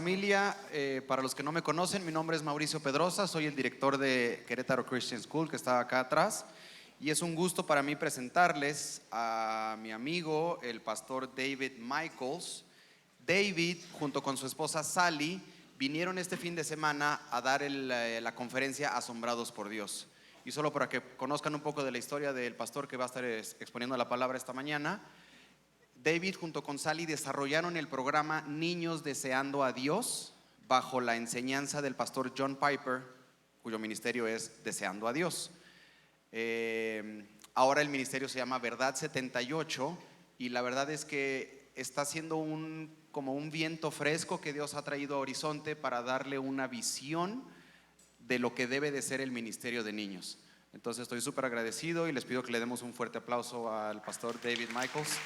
Familia, para los que no me conocen, mi nombre es Mauricio Pedrosa, soy el director de Querétaro Christian School, que está acá atrás, y es un gusto para mí presentarles a mi amigo, el pastor David Michaels. David, junto con su esposa Sally, vinieron este fin de semana a dar la conferencia Asombrados por Dios. Y solo para que conozcan un poco de la historia del pastor que va a estar exponiendo la palabra esta mañana, David junto con Sally desarrollaron el programa Niños Deseando a Dios bajo la enseñanza del pastor John Piper, cuyo ministerio es Deseando a Dios. Ahora el ministerio se llama Verdad 78 y la verdad es que está siendo como un viento fresco que Dios ha traído a Horizonte para darle una visión de lo que debe de ser el ministerio de niños. Entonces estoy súper agradecido y les pido que le demos un fuerte aplauso al pastor David Michaels.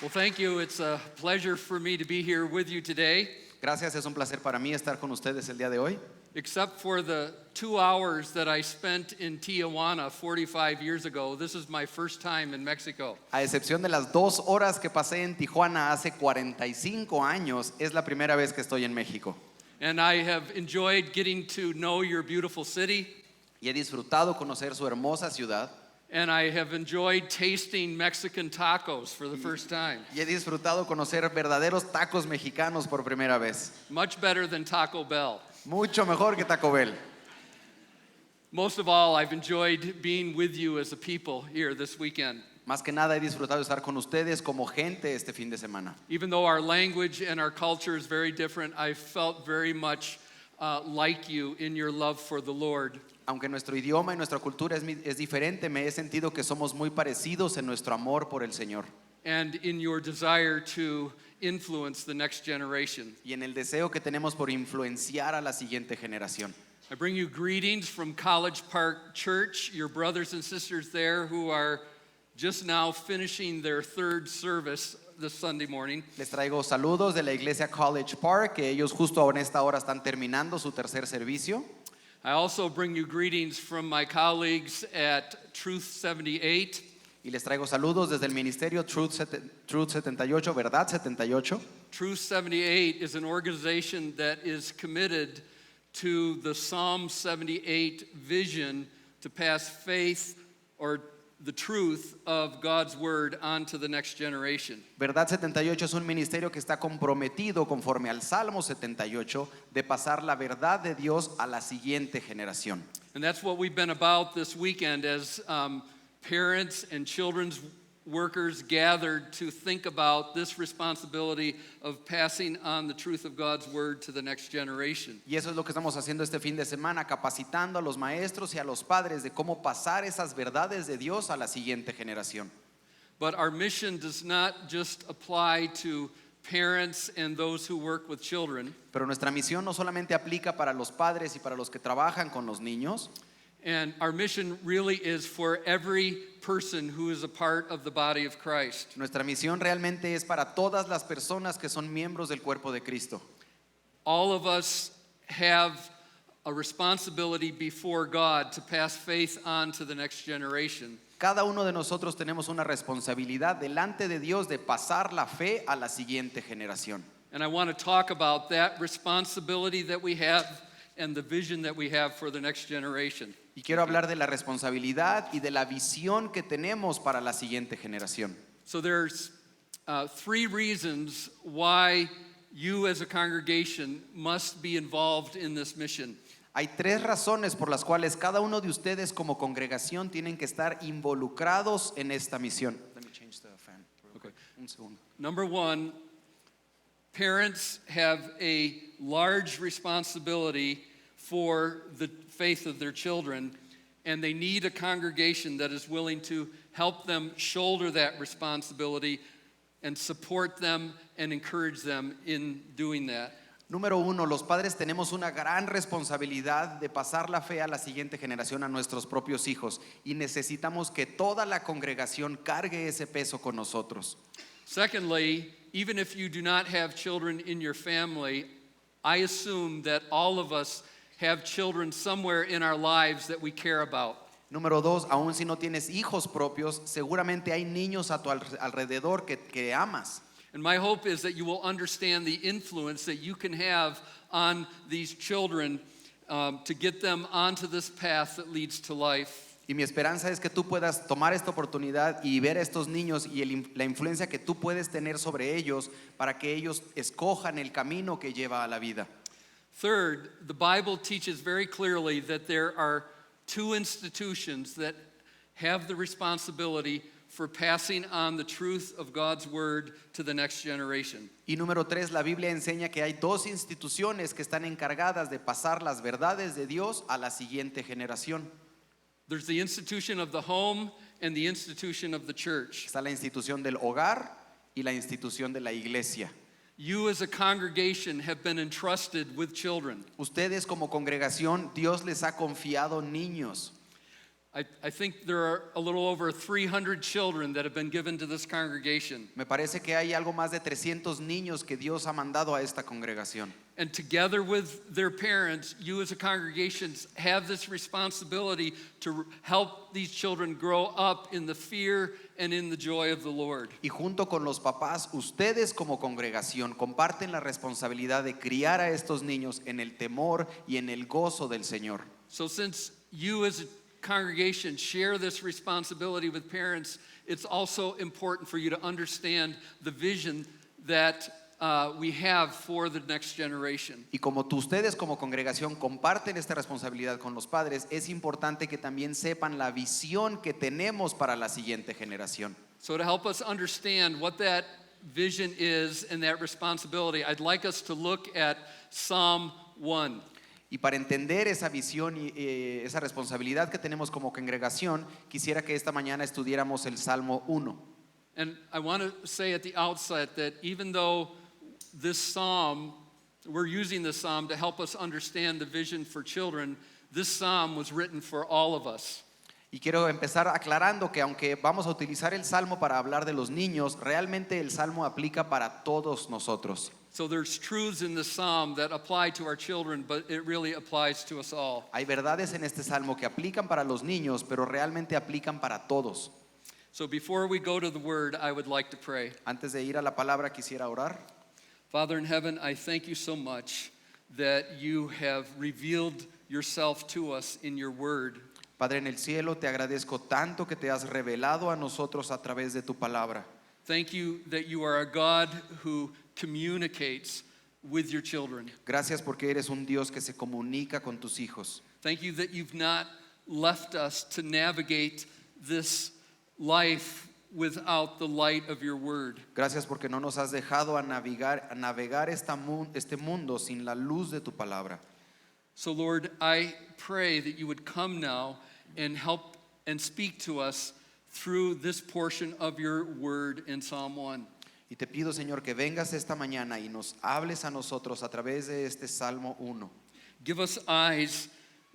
Well, thank you. It's a pleasure for me to be here with you today. Gracias, es un placer para mí estar con ustedes el día de hoy. Except for the 2 hours that I spent in Tijuana 45 years ago, this is my first time in Mexico. A excepción de las 2 horas que pasé en Tijuana hace 45 años, es la primera vez que estoy en México. And I have enjoyed getting to know your beautiful city. Y he disfrutado conocer su hermosa ciudad. And I have enjoyed tasting Mexican tacos for the first time. Y he disfrutado conocer verdaderos tacos mexicanos por primera vez. Much better than Taco Bell. Mucho mejor que Taco Bell. Most of all, I've enjoyed being with you as a people here this weekend. Más que nada he disfrutado estar con ustedes como gente este fin de semana. Even though our language and our culture is very different, I felt very much like you in your love for the Lord. Aunque nuestro idioma y nuestra cultura es diferente, me he sentido que somos muy parecidos en nuestro amor por el Señor. And in your desire to influence the next generation. Y en el deseo que tenemos por influenciar a la siguiente generación. I bring you greetings from College Park Church, your brothers and sisters there who are just now finishing their third service this Sunday morning. Les traigo saludos de la iglesia College Park, que ellos justo ahora en esta hora están terminando su tercer servicio. I also bring you greetings from my colleagues at Truth 78. Y les traigo saludos desde el ministerio Truth 78, Verdad 78. Truth 78 is an organization that is committed to the Psalm 78 vision to pass faith or the truth of God's word onto the next generation. Verdad 78 es un ministerio que está comprometido conforme al Salmo 78 de pasar la verdad de Dios a la siguiente generación. And that's what we've been about this weekend as parents and children's workers gathered to think about this responsibility of passing on the truth of God's word to the next generation. Y eso es lo que estamos haciendo este fin de semana, capacitando a los maestros y a los padres de cómo pasar esas verdades de Dios a la siguiente generación. But our mission does not just apply to parents and those who work with children. Pero nuestra misión no solamente aplica para los padres y para los que trabajan con los niños. And our mission really is for every person who is a part of the body of Christ. Nuestra misión realmente es para todas las personas que son miembros del cuerpo de Cristo. All of us have a responsibility before God to pass faith on to the next generation. Cada uno de nosotros tenemos una responsabilidad delante de Dios de pasar la fe a la siguiente generación. And I want to talk about that responsibility that we have and the vision that we have for the next generation. Y quiero hablar de la responsabilidad y de la visión que tenemos para la siguiente generación. So there's 3 reasons why you as a congregation must be involved in this mission. Hay 3 razones por las cuales cada uno de ustedes como congregación tienen que estar involucrados en esta misión. Let me change the fan. Okay. Un segundo. Number 1, parents have a large responsibility for the faith of their children, and they need a congregation that is willing to help them shoulder that responsibility and support them and encourage them in doing that. Número 1, los padres tenemos una gran responsabilidad de pasar la fe a la siguiente generación, a nuestros propios hijos, y necesitamos que toda la congregación cargue ese peso con nosotros. Secondly, even if you do not have children in your family, I assume that all of us have children somewhere in our lives that we care about. Número 2, aun si no tienes hijos propios, seguramente hay niños a tu alrededor que amas. And my hope is that you will understand the influence that you can have on these children to get them onto this path that leads to life. Y mi esperanza es que tú puedas tomar esta oportunidad y ver a estos niños y la influencia que tú puedes tener sobre ellos para que ellos escojan el camino que lleva a la vida. Third, the Bible teaches very clearly that there are two institutions that have the responsibility for passing on the truth of God's word to the next generation. Y número 3, la Biblia enseña que hay dos instituciones que están encargadas de pasar las verdades de Dios a la siguiente generación. There's the institution of the home and the institution of the church. Está la institución del hogar y la institución de la iglesia. You as a congregation have been entrusted with children. Ustedes como congregación, Dios les ha confiado niños. I think there are a little over 300 children that have been given to this congregation. Me parece que hay algo más de 300 niños que Dios ha mandado a esta congregación. And together with their parents, you as a congregation have this responsibility to help these children grow up in the fear and in the joy of the Lord. Y junto con los papás, ustedes como congregación comparten la responsabilidad de criar a estos niños en el temor y en el gozo del Señor. So since you as a congregation share this responsibility with parents, it's also important for you to understand the vision that we have for the next generation. Y como ustedes como congregación comparten esta responsabilidad con los padres, es importante que también sepan la visión que tenemos para la siguiente generación. So to help us understand what that vision is and that responsibility, I'd like us to look at Psalm 1. Y para entender esa visión y esa responsabilidad que tenemos como congregación, quisiera que esta mañana estudiáramos el Salmo 1. And I want to say at the outset that even though this psalm, we're using this psalm to help us understand the vision for children, this psalm was written for all of us. Y quiero empezar aclarando que aunque vamos a utilizar el Salmo para hablar de los niños, realmente el Salmo aplica para todos nosotros. So there's truths in the psalm that apply to our children, but it really applies to us all. Hay verdades en este Salmo que aplican para los niños, pero realmente aplican para todos. So before we go to the word, I would like to pray. Antes de ir a la palabra, quisiera orar. Father in heaven, I thank you so much that you have revealed yourself to us in your word. Padre en el cielo, te agradezco tanto que te has revelado a nosotros a través de tu palabra. Thank you that you are a God who communicates with your children. Gracias porque eres un Dios que se comunica con tus hijos. Thank you that you've not left us to navigate this life without the light of your word. Gracias porque no nos has dejado a navegar este mundo sin la luz de tu palabra. So Lord, I pray that you would come now and help and speak to us through this portion of your word in Psalm 1. Y te pido, Señor, que vengas esta mañana y nos hables a nosotros a través de este Salmo 1. Give us eyes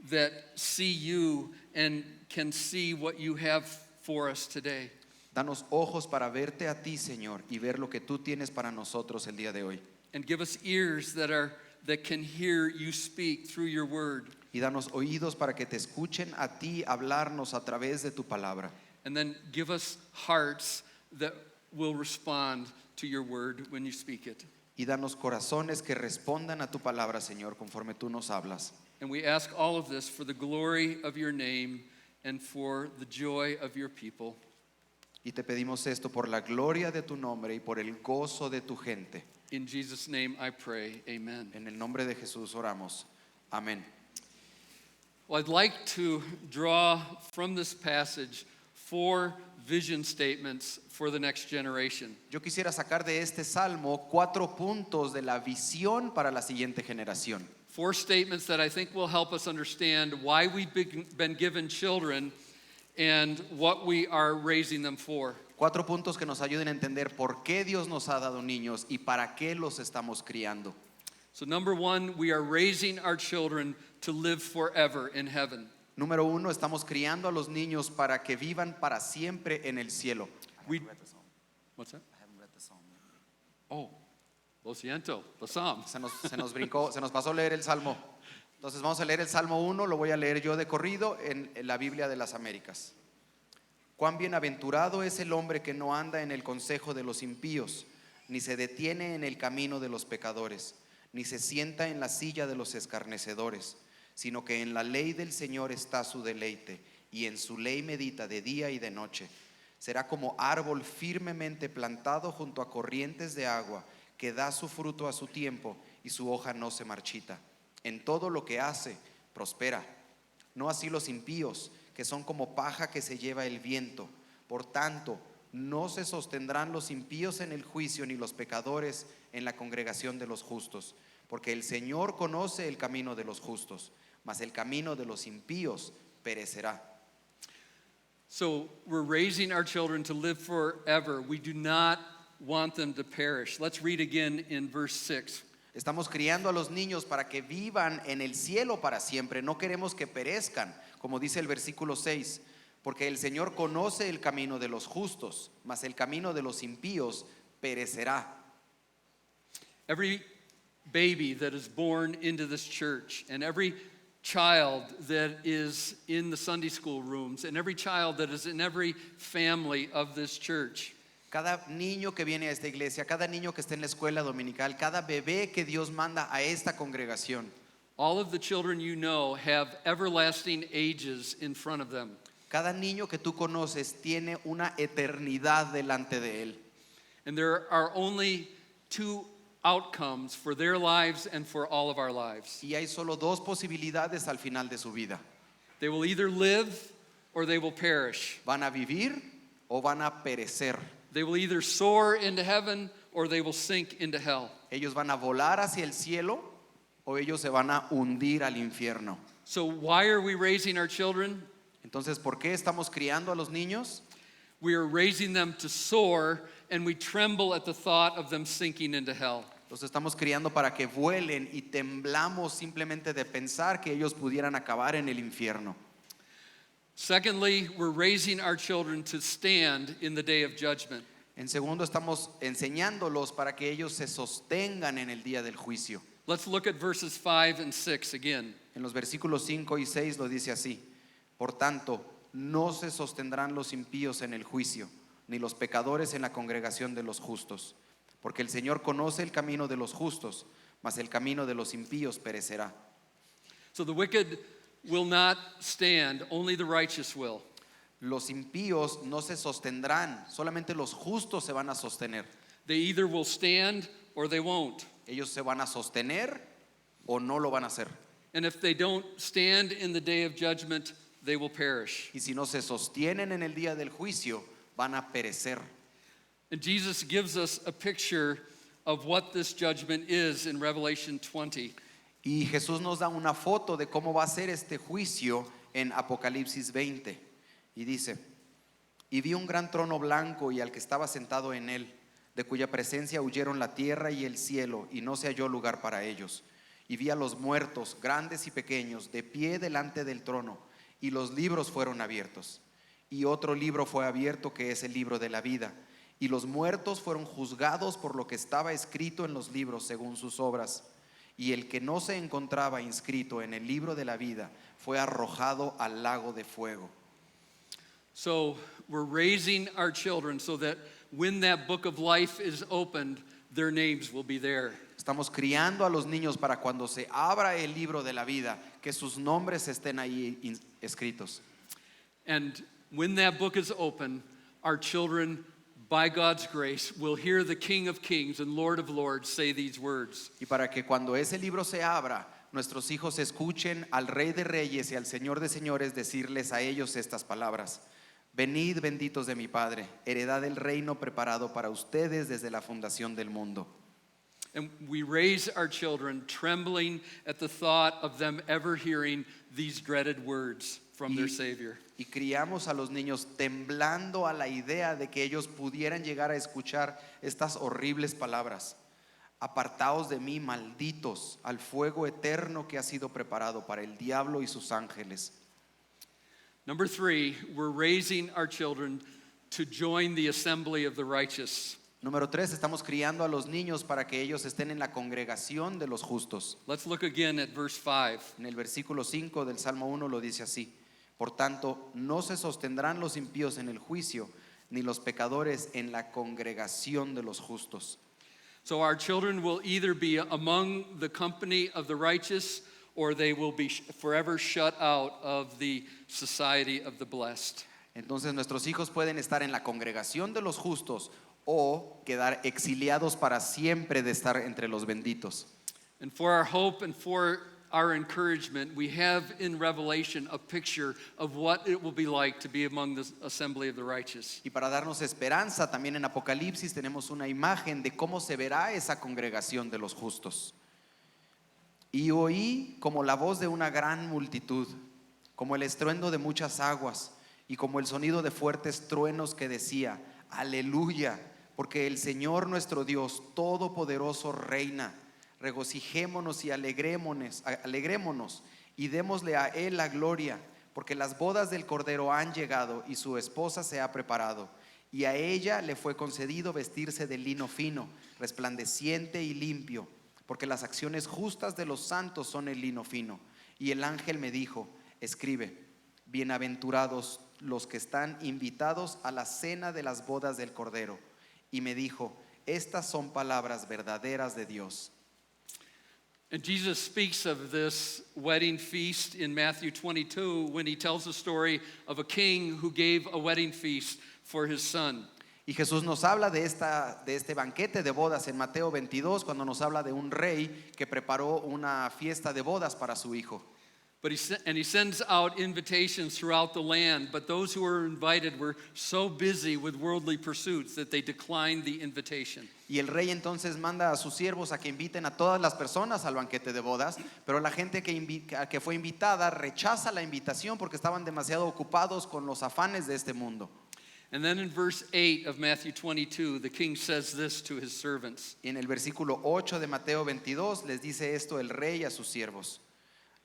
that see you and can see what you have for us today. Danos ojos para verte a ti, Señor, y ver lo que tú tienes para nosotros el día de hoy. And give us ears that can hear you speak through your word. Y danos oídos para que te escuchen a ti hablarnos a través de tu palabra. And then give us hearts that will respond to your word when you speak it. Y danos corazones que respondan a tu palabra, Señor, conforme tú nos hablas. And we ask all of this for the glory of your name and for the joy of your people. Y te pedimos esto por la gloria de tu nombre y por el gozo de tu gente. In Jesus' name I pray, amen. En el nombre de Jesús oramos. Amén. Well, I'd like to draw from this passage 4 vision statements for the next generation. Yo quisiera sacar de este salmo 4 puntos de la visión para la siguiente generación. 4 statements that I think will help us understand why we've been given children and what we are raising them for. 4 puntos que nos ayuden a entender por qué Dios nos ha dado niños y para qué los estamos criando. So number 1, we are raising our children to live forever in heaven. Número 1, estamos criando a los niños para que vivan para siempre en el cielo. What's that? I haven't read the psalm. Oh, lo siento, the psalm. Se nos brincó, se nos pasó leer el salmo. Entonces vamos a leer el Salmo 1, lo voy a leer yo de corrido en la Biblia de las Américas. Cuán bienaventurado es el hombre que no anda en el consejo de los impíos, ni se detiene en el camino de los pecadores, ni se sienta en la silla de los escarnecedores, sino que en la ley del Señor está su deleite, y en su ley medita de día y de noche. Será como árbol firmemente plantado junto a corrientes de agua, que da su fruto a su tiempo, y su hoja no se marchita. En todo lo que hace, prospera. No así los impíos, que son como paja que se lleva el viento. Por tanto, no se sostendrán los impíos en el juicio, ni los pecadores en la congregación de los justos. Porque el Señor conoce el camino de los justos, mas el camino de los impíos perecerá. So we're raising our children to live forever. We do not want them to perish. Let's read again in verse 6. Estamos criando a los niños para que vivan en el cielo para siempre. No queremos que perezcan, como dice el versículo 6, porque el Señor conoce el camino de los justos, mas el camino de los impíos perecerá. Every baby that is born into this church, and every child that is in the Sunday school rooms, and every child that is in every family of this church, Cada niño que viene a esta iglesia, cada niño que está en la escuela dominical, cada bebé que Dios manda a esta congregación, all of the children you know have everlasting ages in front of them. cada niño que tú conoces tiene una eternidad delante de él. And there are only two outcomes for their lives and for all of our lives. Y hay solo dos posibilidades al final de su vida. They will either live or they will perish. Van a vivir o van a perecer. They will either soar into heaven or they will sink into hell. Ellos van a volar hacia el cielo o ellos se van a hundir al infierno. So why are we raising our children? Entonces, ¿por qué estamos criando a los niños? We are raising them to soar, and we tremble at the thought of them sinking into hell. Los estamos criando para que vuelen y temblamos simplemente de pensar que ellos pudieran acabar en el infierno. Secondly, we're raising our children to stand in the day of judgment. En segundo, estamos enseñándolos para que ellos se sostengan en el día del juicio. Let's look at verses 5 and 6 again. En los versículos 5 y 6 lo dice así: Por tanto, no se sostendrán los impíos en el juicio, ni los pecadores en la congregación de los justos. Porque el Señor conoce el camino de los justos, mas el camino de los impíos perecerá. So the wicked will not stand, only the righteous will. Los impíos no se sostendrán, solamente los justos se van a sostener. They either will stand or they won't. Ellos se van a sostener o no lo van a hacer. And if they don't stand in the day of judgment, they will perish. Y si no se sostienen en el día del juicio, van a perecer. And Jesus gives us a picture of what this judgment is in Revelation 20. Y Jesús nos da una foto de cómo va a ser este juicio en Apocalipsis 20. Y dice: Y vi un gran trono blanco y al que estaba sentado en él, de cuya presencia huyeron la tierra y el cielo, y no se halló lugar para ellos. Y vi a los muertos, grandes y pequeños, de pie delante del trono, y los libros fueron abiertos. Y otro libro fue abierto, que es el libro de la vida. Y los muertos fueron juzgados por lo que estaba escrito en los libros según sus obras. Y el que no se encontraba inscrito en el libro de la vida fue arrojado al lago de fuego. So we're raising our children so that when that book of life is opened, their names will be there. Estamos criando a los niños para cuando se abra el libro de la vida, que sus nombres estén ahí escritos. And when that book is open, our children, by God's grace, will hear the King of Kings and Lord of Lords say these words. Y para que cuando ese libro se abra, nuestros hijos escuchen al Rey de Reyes y al Señor de Señores decirles a ellos estas palabras: Venid, benditos de mi Padre, heredad del reino preparado para ustedes desde la fundación del mundo. And we raise our children trembling at the thought of them ever hearing these dreaded words from their Savior. Y criamos a los niños temblando a la idea de que ellos pudieran llegar a escuchar estas horribles palabras: Apartaos de mí, malditos, al fuego eterno que ha sido preparado para el diablo y sus ángeles. Number 3, we're raising our children to join the assembly of the righteous. Número 3, estamos criando a los niños para que ellos estén en la congregación de los justos. Let's look again at verse 5. En el versículo 5 del Salmo 1 lo dice así: Por tanto, no se sostendrán los impíos en el juicio, ni los pecadores en la congregación de los justos. So our children will either be among the company of the righteous, or they will be forever shut out of the society of the blessed. Entonces nuestros hijos pueden estar en la congregación de los justos o quedar exiliados para siempre de estar entre los benditos. And for our hope and for our encouragement, we have in Revelation a picture of what it will be like to be among the assembly of the righteous. Y para darnos esperanza, también en Apocalipsis tenemos una imagen de cómo se verá esa congregación de los justos. Y oí como la voz de una gran multitud, como el estruendo de muchas aguas, y como el sonido de fuertes truenos que decía: Aleluya, porque el Señor nuestro Dios Todopoderoso reina. Regocijémonos y alegrémonos y démosle a Él la gloria, porque las bodas del Cordero han llegado y su esposa se ha preparado. Y a ella le fue concedido vestirse de lino fino, resplandeciente y limpio, porque las acciones justas de los santos son el lino fino. Y el ángel me dijo: escribe, bienaventurados los que están invitados a la cena de las bodas del Cordero. Y me dijo: estas son palabras verdaderas de Dios. And Jesus speaks of this wedding feast in Matthew 22 when he tells the story of a king who gave a wedding feast for his son. Y Jesús nos habla de este banquete de bodas en Mateo 22, cuando nos habla de un rey que preparó una fiesta de bodas para su hijo. But he sends out invitations throughout the land, but those who were invited were so busy with worldly pursuits that they declined the invitation. Y el rey entonces manda a sus siervos a que inviten a todas las personas al banquete de bodas, pero la gente que fue invitada rechaza la invitación porque estaban demasiado ocupados con los afanes de este mundo. And then in verse 8 of Matthew 22, the king says this to his servants. Y en el versículo 8 de Mateo 22 les dice esto el rey a sus siervos: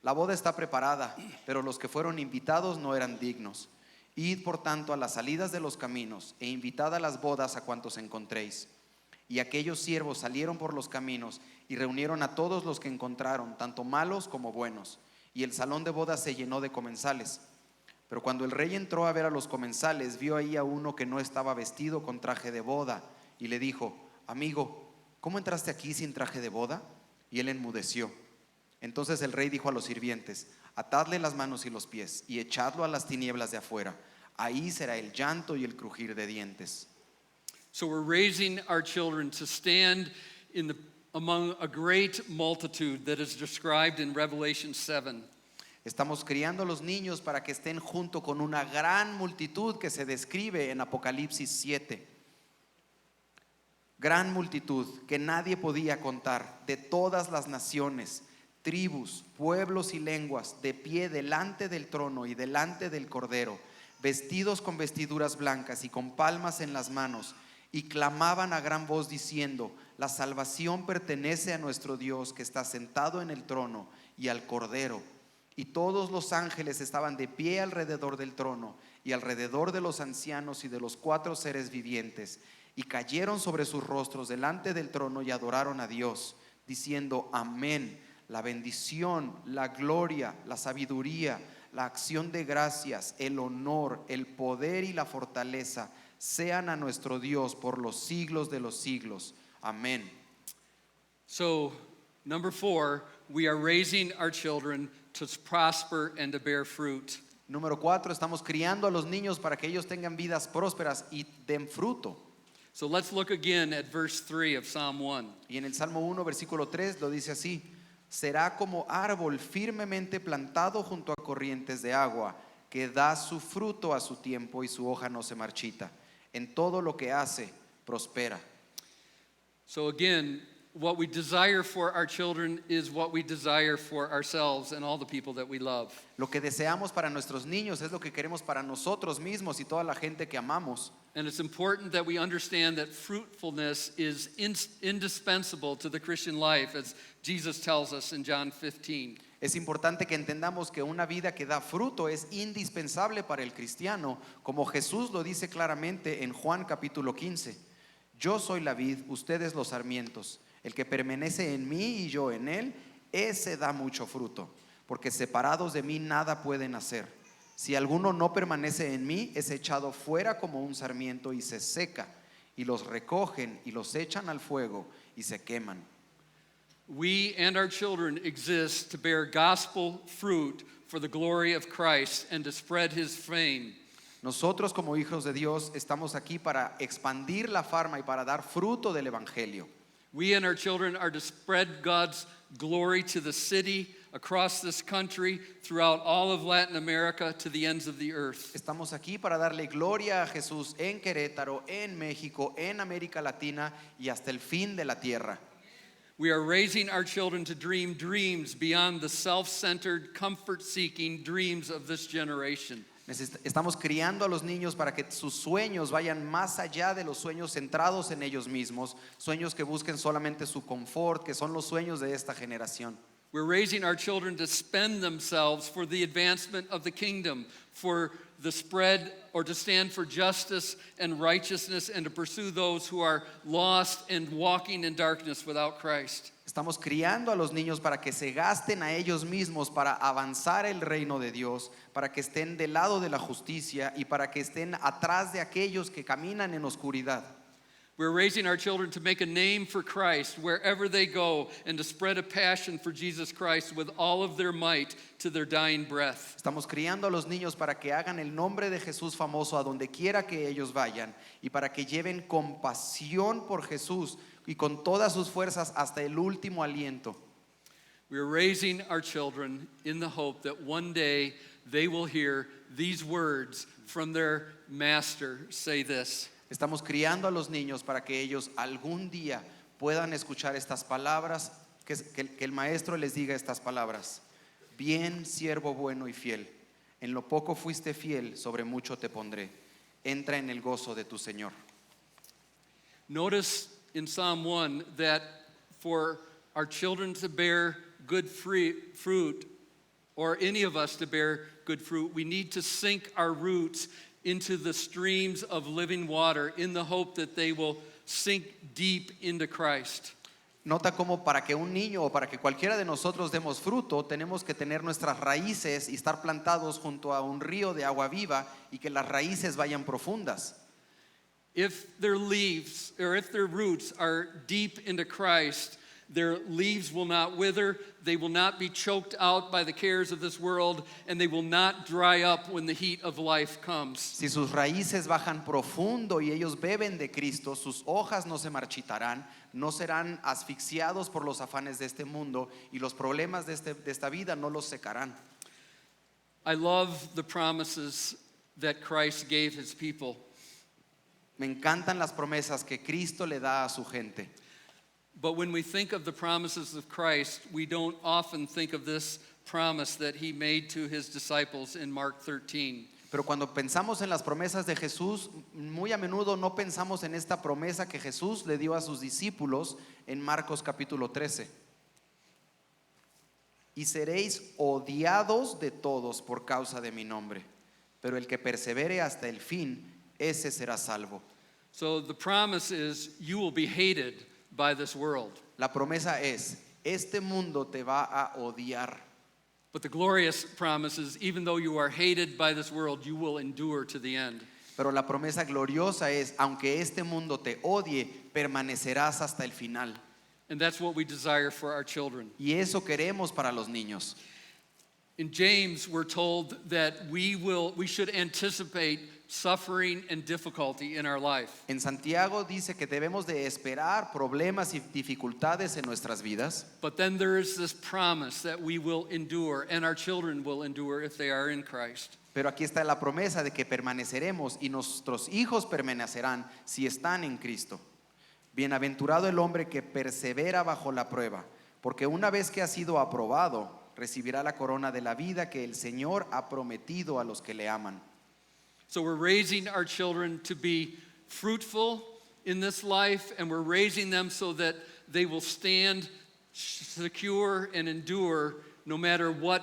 la boda está preparada, pero los que fueron invitados no eran dignos. Id por tanto a las salidas de los caminos e invitad a las bodas a cuantos encontréis. Y aquellos siervos salieron por los caminos y reunieron a todos los que encontraron, tanto malos como buenos. Y el salón de bodas se llenó de comensales. Pero cuando el rey entró a ver a los comensales, vio ahí a uno que no estaba vestido con traje de boda y le dijo: amigo, ¿cómo entraste aquí sin traje de boda? Y él enmudeció. Entonces el rey dijo a los sirvientes: atadle las manos y los pies y echadlo a las tinieblas de afuera. Ahí será el llanto y el crujir de dientes. So we're raising our children to stand among a great multitude that is described in Revelation 7. Estamos criando a los niños para que estén junto con una gran multitud que se describe en Apocalipsis 7. Gran multitud que nadie podía contar, de todas las naciones, tribus, pueblos y lenguas, de pie delante del trono y delante del Cordero, vestidos con vestiduras blancas y con palmas en las manos, y clamaban a gran voz diciendo: la salvación pertenece a nuestro Dios que está sentado en el trono y al Cordero. Y todos los ángeles estaban de pie alrededor del trono y alrededor de los ancianos y de los 4 seres vivientes, y cayeron sobre sus rostros delante del trono y adoraron a Dios, diciendo: amén. La bendición, la gloria, la sabiduría, la acción de gracias, el honor, el poder y la fortaleza sean a nuestro Dios por los siglos de los siglos. Amén. So, number 4, we are raising our children to prosper and to bear fruit. Número 4, estamos criando a los niños para que ellos tengan vidas prósperas y den fruto. So let's look again at verse 3 of Psalm 1. Y en el Salmo 1, versículo 3 lo dice así: será como árbol firmemente plantado junto a corrientes de agua, que da su fruto a su tiempo y su hoja no se marchita. En todo lo que hace, prospera. So again, what we desire for our children is what we desire for ourselves and all the people that we love. Lo que deseamos para nuestros niños es lo que queremos para nosotros mismos y toda la gente que amamos. And it's important that we understand that fruitfulness is indispensable to the Christian life, as Jesus tells us in John 15. Es importante que entendamos que una vida que da fruto es indispensable para el cristiano, como Jesús lo dice claramente en Juan capítulo 15. Yo soy la vid, ustedes los sarmientos. El que permanece en mí y yo en él, ese da mucho fruto, porque separados de mí nada pueden hacer. Si alguno no permanece en mí, es echado fuera como un sarmiento y se seca, y los recogen y los echan al fuego y se queman. We and our children exist to bear gospel fruit for the glory of Christ and to spread his fame. Nosotros como hijos de Dios estamos aquí para expandir la farma y para dar fruto del evangelio. We and our children are to spread God's glory to the city, across this country, throughout all of Latin America, to the ends of the earth. Estamos aquí para darle gloria a Jesús en Querétaro, en México, en América Latina y hasta el fin de la tierra. We are raising our children to dream dreams beyond the self-centered, comfort-seeking dreams of this generation. Estamos criando a los niños para que sus sueños vayan más allá de los sueños centrados en ellos mismos, sueños que busquen solamente su confort, que son los sueños de esta generación. We're raising our children to spend themselves for the advancement of the kingdom, for the spread or to stand for justice and righteousness and to pursue those who are lost and walking in darkness without Christ. Estamos criando a los niños para que se gasten a ellos mismos para avanzar el reino de Dios, para que estén del lado de la justicia y para que estén atrás de aquellos que caminan en oscuridad. We're raising our children to make a name for Christ wherever they go and to spread a passion for Jesus Christ with all of their might to their dying breath. Estamos criando a los niños para que hagan el nombre de Jesús famoso a donde quiera que ellos vayan y para que lleven compasión por Jesús y con todas sus fuerzas hasta el último aliento. We're raising our children in the hope that one day they will hear these words from their master say this. Estamos criando a los niños para que ellos algún día puedan escuchar estas palabras, que el maestro les diga estas palabras. Bien, siervo bueno y fiel, en lo poco fuiste fiel, sobre mucho te pondré. Entra en el gozo de tu Señor. Notice in Psalm 1 that for our children to bear good fruit, or any of us to bear good fruit, we need to sink our roots into the streams of living water in the hope that they will sink deep into Christ. Nota cómo para que un niño o para que cualquiera de nosotros demos fruto, tenemos que tener nuestras raíces y estar plantados junto a un río de agua viva y que las raíces vayan profundas. If their leaves or if their roots are deep into Christ, their leaves will not wither, they will not be choked out by the cares of this world, and they will not dry up when the heat of life comes. Si sus raíces bajan profundo y ellos beben de Cristo, sus hojas no se marchitarán, no serán asfixiados por los afanes de este mundo y los problemas de esta vida no los secarán. I love the promises that Christ gave his people. Me encantan las promesas que Cristo le da a su gente. But when we think of the promises of Christ, we don't often think of this promise that he made to his disciples in Mark 13. Pero cuando pensamos en las promesas de Jesús, muy a menudo no pensamos en esta promesa que Jesús le dio a sus discípulos en Marcos capítulo 13. Y seréis odiados de todos por causa de mi nombre, pero el que persevere hasta el fin, ese será salvo. So the promise is you will be hated by this world. La promesa es, este mundo te va a odiar. But the glorious promise is even though you are hated by this world, you will endure to the end. Pero la promesa gloriosa es, aunque este mundo te odie, permanecerás hasta el final. And that's what we desire for our children. Y eso queremos para los niños. In James, we're told that we should anticipate suffering and difficulty in our life. En Santiago dice que debemos de esperar problemas y dificultades en nuestras vidas. But then there is this promise that we will endure and our children will endure if they are in Christ. Pero aquí está la promesa de que permaneceremos y nuestros hijos permanecerán si están en Cristo. Bienaventurado el hombre que persevera bajo la prueba, porque una vez que ha sido aprobado, recibirá la corona de la vida que el Señor ha prometido a los que le aman. So we're raising our children to be fruitful in this life, and we're raising them so that they will stand secure and endure no matter what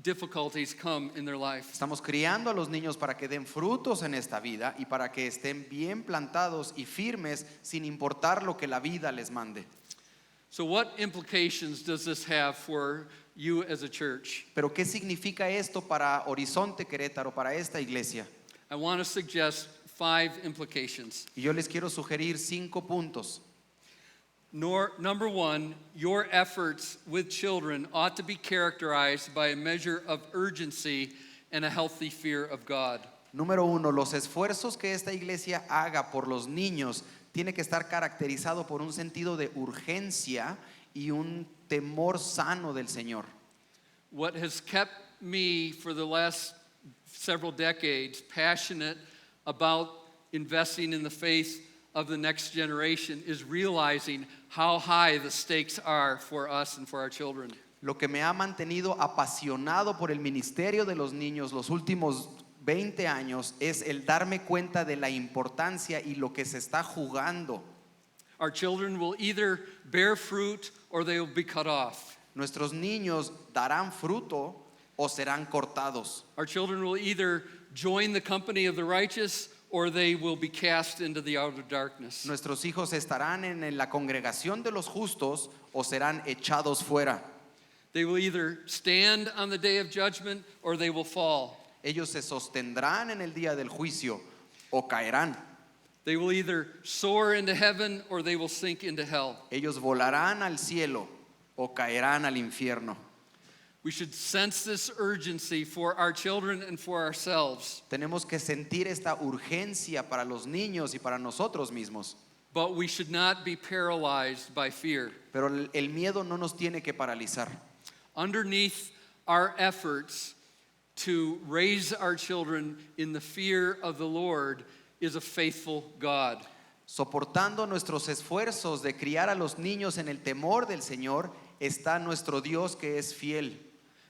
difficulties come in their life. Estamos criando a los niños para que den frutos en esta vida y para que estén bien plantados y firmes sin importar lo que la vida les mande. So what implications does this have for you as a church? Pero ¿qué significa esto para Horizonte Querétaro, para esta iglesia? I want to suggest 5 implications. Y yo les quiero sugerir 5 puntos. Number 1, your efforts with children ought to be characterized by a measure of urgency and a healthy fear of God. Número 1, los esfuerzos que esta iglesia haga por los niños tiene que estar caracterizado por un sentido de urgencia y un temor sano del Señor. What has kept me for the last several decades passionate about investing in the faith of the next generation is realizing how high the stakes are for us and for our children. Lo que me ha mantenido apasionado por el ministerio de los niños los últimos 20 años es el darme cuenta de la importancia y lo que se está jugando. Our children will either bear fruit or they will be cut off. Nuestros niños darán fruto o serán cortados. Our children will either join the company of the righteous or they will be cast into the outer darkness. Nuestros hijos estarán en la congregación de los justos o serán echados fuera. They will either stand on the day of judgment or they will fall. Ellos se sostendrán en el día del juicio o caerán. They will either soar into heaven or they will sink into hell. Ellos volarán al cielo o caerán al infierno. We should sense this urgency for our children and for ourselves. Tenemos que sentir esta urgencia para los niños y para nosotros mismos. But we should not be paralyzed by fear. Pero el miedo no nos tiene que paralizar. Underneath our efforts to raise our children in the fear of the Lord is a faithful God. Soportando nuestros esfuerzos de criar a los niños en el temor del Señor está nuestro Dios que es fiel.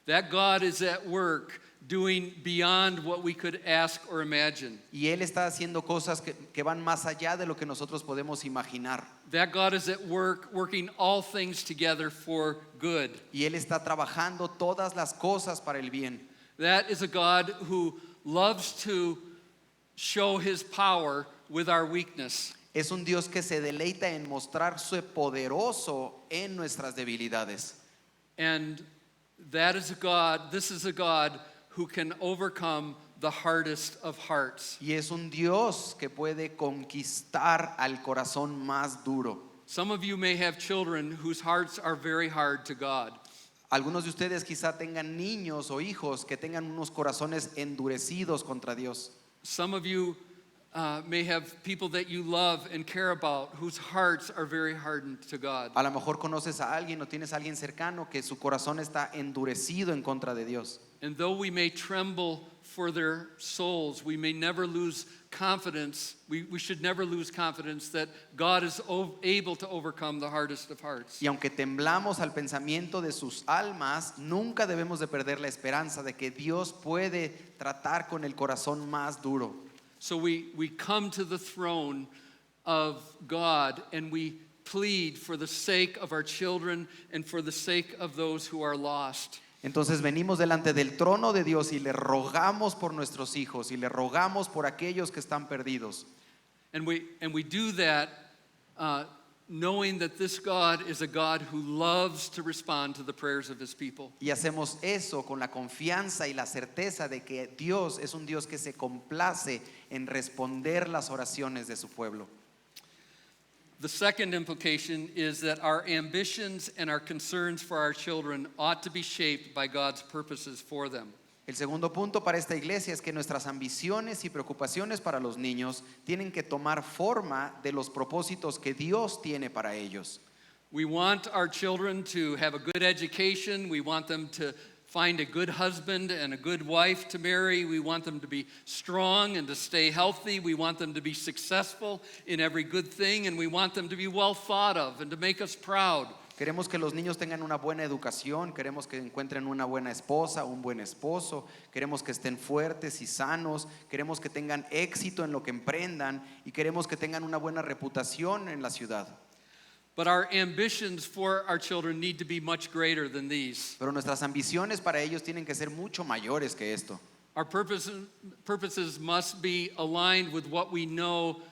That God is at work doing beyond what we could ask or imagine. Y Él está haciendo cosas que van más allá de lo que nosotros podemos imaginar. That God is at work working all things together for good. Y Él está trabajando todas las cosas para el bien. That is a God who loves to show his power with our weakness. Es un Dios que se deleita en mostrarse poderoso en nuestras debilidades. And that is a God, this is a God who can overcome the hardest of hearts. Y es un Dios que puede conquistar al corazón más duro. Some of you may have children whose hearts are very hard to God. Algunos de ustedes quizá tengan niños o hijos que tengan unos corazones endurecidos contra Dios. Some of you may have people that you love and care about whose hearts are very hardened to God. A lo mejor conoces a alguien o tienes a alguien cercano que su corazón está endurecido en contra de Dios. And though we may tremble for their souls, we may never lose confidence. We should never lose confidence that God is able to overcome the hardest of hearts. Y aunque temblamos al pensamiento de sus almas, nunca debemos de perder la esperanza de que Dios puede tratar con el corazón más duro. So we come to the throne of God and we plead for the sake of our children and for the sake of those who are lost. Entonces venimos delante del trono de Dios y le rogamos por nuestros hijos y le rogamos por aquellos que están perdidos. And we do that knowing that this God is a God who loves to respond to the prayers of his people. Y hacemos eso con la confianza y la certeza de que Dios es un Dios que se complace en responder las oraciones de su pueblo. The second implication is that our ambitions and our concerns for our children ought to be shaped by God's purposes for them. El segundo punto para esta iglesia es que nuestras ambiciones y preocupaciones para los niños tienen que tomar forma de los propósitos que Dios tiene para ellos. We want our children to have a good education. We want them to find a good husband and a good wife to marry. We want them to be strong and to stay healthy. We want them to be successful in every good thing, and we want them to be well thought of and to make us proud. Queremos que los niños tengan una buena educación, queremos que encuentren una buena esposa, un buen esposo, queremos que estén fuertes y sanos, queremos que tengan éxito en lo que emprendan y queremos que tengan una buena reputación en la ciudad. But our ambitions for our children need to be much greater than these. Pero nuestras ambiciones para ellos tienen que ser mucho mayores que esto. Our purposes must be aligned with what we know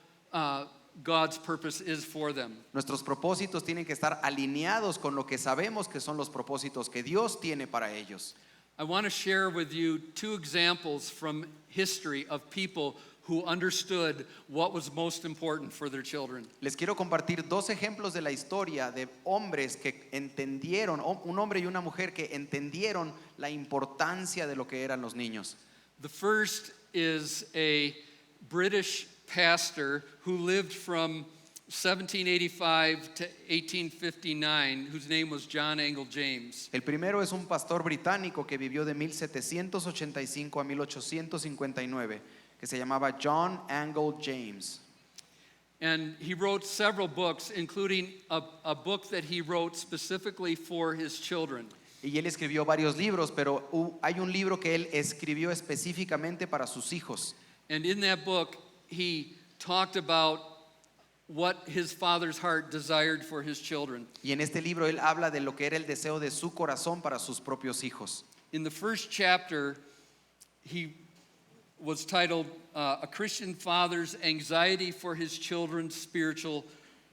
God's purpose is for them. Nuestros propósitos tienen que estar alineados con lo que sabemos que son los propósitos que Dios tiene para ellos. I want to share with you two examples from history of people who understood what was most important for their children. Les quiero compartir dos ejemplos de la historia de hombres que entendieron, un hombre y una mujer que entendieron la importancia de lo que eran los niños. The first is a British pastor who lived from 1785 to 1859, whose name was John Angell James. El primero es un pastor británico que vivió de 1785 a 1859, que se llamaba John Angell James. And he wrote several books, including a book that he wrote specifically for his children. Y él escribió varios libros, pero hay un libro que él escribió específicamente para sus hijos. And in that book, he talked about what his father's heart desired for his children. Y en este libro él habla de lo que era el deseo de su corazón para sus propios hijos. In the first chapter, he was titled A Christian Father's Anxiety for His Children's Spiritual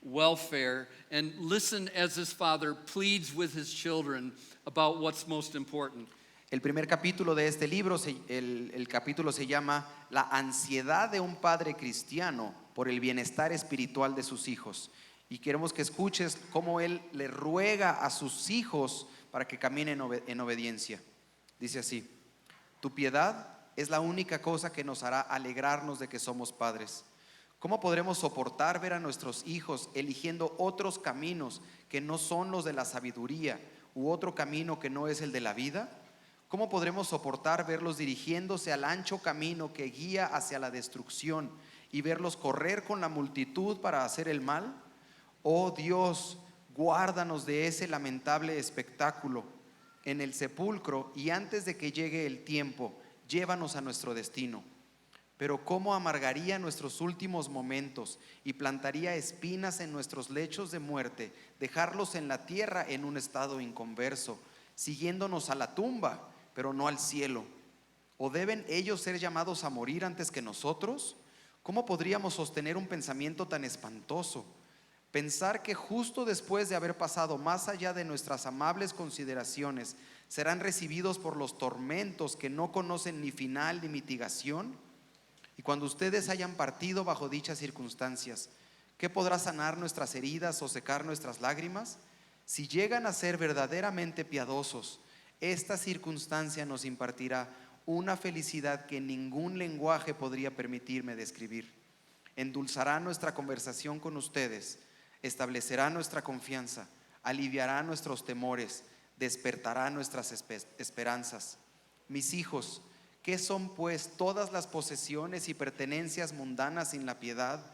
Welfare. And listen as this father pleads with his children about what's most important. El primer capítulo de este libro, el capítulo se llama La ansiedad de un padre cristiano por el bienestar espiritual de sus hijos. Y queremos que escuches cómo él le ruega a sus hijos para que caminen en obediencia. Dice así: tu piedad es la única cosa que nos hará alegrarnos de que somos padres. ¿Cómo podremos soportar ver a nuestros hijos eligiendo otros caminos que no son los de la sabiduría u otro camino que no es el de la vida? ¿Cómo podremos soportar verlos dirigiéndose al ancho camino que guía hacia la destrucción y verlos correr con la multitud para hacer el mal? Oh Dios, guárdanos de ese lamentable espectáculo. En el sepulcro y antes de que llegue el tiempo, llévanos a nuestro destino. Pero cómo amargaría nuestros últimos momentos y plantaría espinas en nuestros lechos de muerte, dejarlos en la tierra en un estado inconverso, siguiéndonos a la tumba, pero no al cielo. ¿O deben ellos ser llamados a morir antes que nosotros? ¿Cómo podríamos sostener un pensamiento tan espantoso? Pensar que justo después de haber pasado más allá de nuestras amables consideraciones, serán recibidos por los tormentos que no conocen ni final ni mitigación. Y cuando ustedes hayan partido bajo dichas circunstancias, ¿qué podrá sanar nuestras heridas o secar nuestras lágrimas? Si llegan a ser verdaderamente piadosos, esta circunstancia nos impartirá una felicidad que ningún lenguaje podría permitirme describir. Endulzará nuestra conversación con ustedes, establecerá nuestra confianza, aliviará nuestros temores, despertará nuestras esperanzas. Mis hijos, ¿qué son pues todas las posesiones y pertenencias mundanas sin la piedad?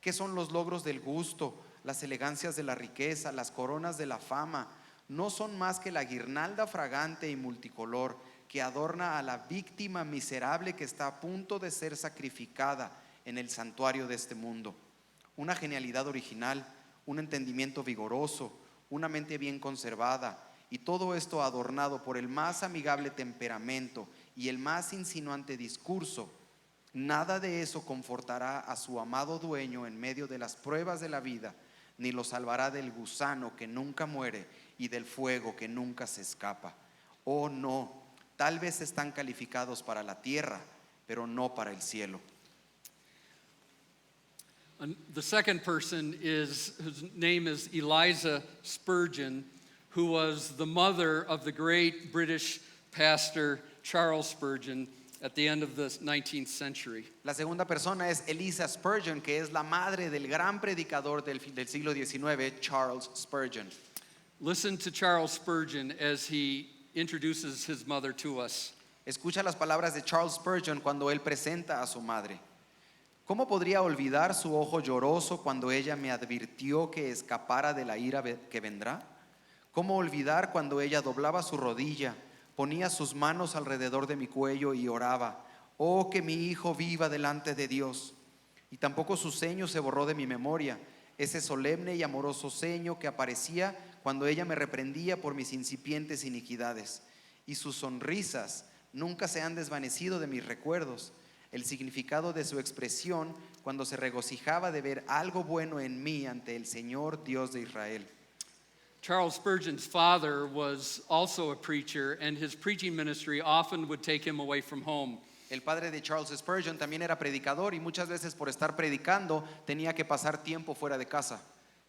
¿Qué son los logros del gusto, las elegancias de la riqueza, las coronas de la fama? No son más que la guirnalda fragante y multicolor que adorna a la víctima miserable que está a punto de ser sacrificada en el santuario de este mundo. Una genialidad original, un entendimiento vigoroso, una mente bien conservada, y todo esto adornado por el más amigable temperamento y el más insinuante discurso. Nada de eso confortará a su amado dueño en medio de las pruebas de la vida, ni lo salvará del gusano que nunca muere y del fuego que nunca se escapa. Oh no, tal vez están calificados para la tierra, pero no para el cielo. The second person whose name is Eliza Spurgeon, who was the mother of the great British pastor Charles Spurgeon at the end of the 19th century. La segunda persona es Eliza Spurgeon, que es la madre del gran predicador del siglo XIX, Charles Spurgeon. Listen to Charles Spurgeon as he introduces his mother to us. Escucha las palabras de Charles Spurgeon cuando él presenta a su madre. ¿Cómo podría olvidar su ojo lloroso cuando ella me advirtió que escapara de la ira que vendrá? ¿Cómo olvidar cuando ella doblaba su rodilla, ponía sus manos alrededor de mi cuello y oraba: oh, que mi hijo viva delante de Dios? Y tampoco su ceño se borró de mi memoria. ese solemne y amoroso ceño que aparecía cuando ella me reprendía por mis incipientes iniquidades. Y sus sonrisas nunca se han desvanecido de mis recuerdos. El significado de su expresión cuando se regocijaba de ver algo bueno en mí ante el Señor Dios de Israel. Charles Spurgeon's father was also a preacher, and his preaching ministry often would take him away from home. El padre de Charles Spurgeon también era predicador y muchas veces por estar predicando tenía que pasar tiempo fuera de casa.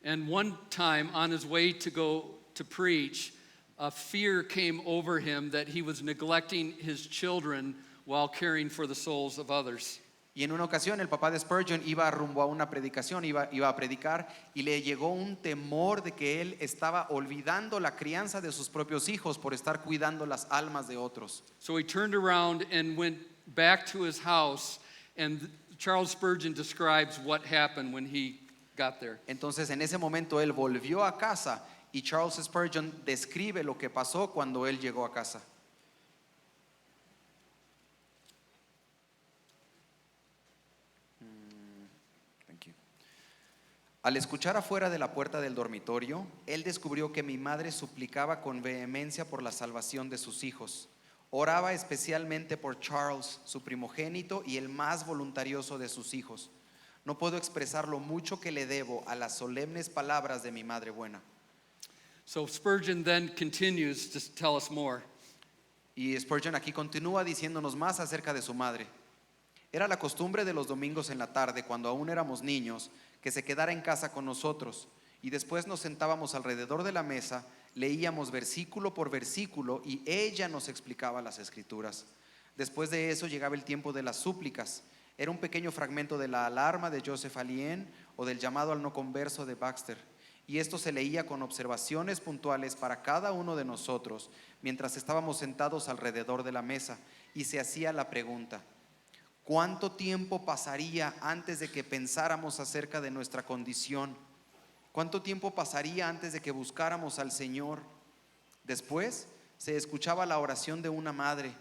And one time on his way to go to preach, a fear came over him that he was neglecting his children while caring for the souls of others. Y en una ocasión el papá de Spurgeon iba rumbo a una predicación, iba a predicar y le llegó un temor de que él estaba olvidando la crianza de sus propios hijos por estar cuidando las almas de otros. So he turned around and went back to his house, and Charles Spurgeon describes what happened when he got there. Entonces en ese momento él volvió a casa y Charles Spurgeon describe lo que pasó cuando él llegó a casa. Al escuchar afuera de la puerta del dormitorio, él descubrió que mi madre suplicaba con vehemencia por la salvación de sus hijos. Oraba especialmente por Charles, su primogénito y el más voluntarioso de sus hijos. No puedo expresar lo mucho que le debo a las solemnes palabras de mi madre buena. So Spurgeon then continues to tell us more. Y Spurgeon aquí continúa diciéndonos más acerca de su madre. Era la costumbre de los domingos en la tarde, cuando aún éramos niños, que se quedara en casa con nosotros, y después nos sentábamos alrededor de la mesa, leíamos versículo por versículo y ella nos explicaba las escrituras. Después de eso llegaba el tiempo de las súplicas. Era un pequeño fragmento de la alarma de Joseph Alleine o del llamado al no converso de Baxter, y esto se leía con observaciones puntuales para cada uno de nosotros mientras estábamos sentados alrededor de la mesa, y se hacía la pregunta: ¿cuánto tiempo pasaría antes de que pensáramos acerca de nuestra condición? ¿Cuánto tiempo pasaría antes de que buscáramos al Señor? Después se escuchaba la oración de una madre,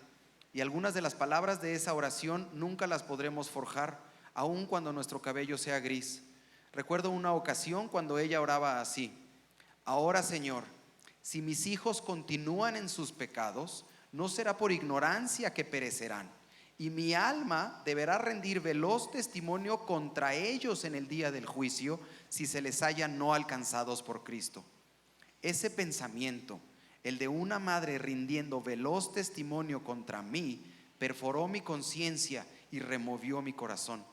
y algunas de las palabras de esa oración nunca las podremos forjar, aun cuando nuestro cabello sea gris. Recuerdo una ocasión cuando ella oraba así: ahora, Señor, si mis hijos continúan en sus pecados, no será por ignorancia que perecerán, y mi alma deberá rendir veloz testimonio contra ellos en el día del juicio, si se les haya no alcanzados por Cristo. Ese pensamiento, el de una madre rindiendo veloz testimonio contra mí, perforó mi conciencia y removió mi corazón.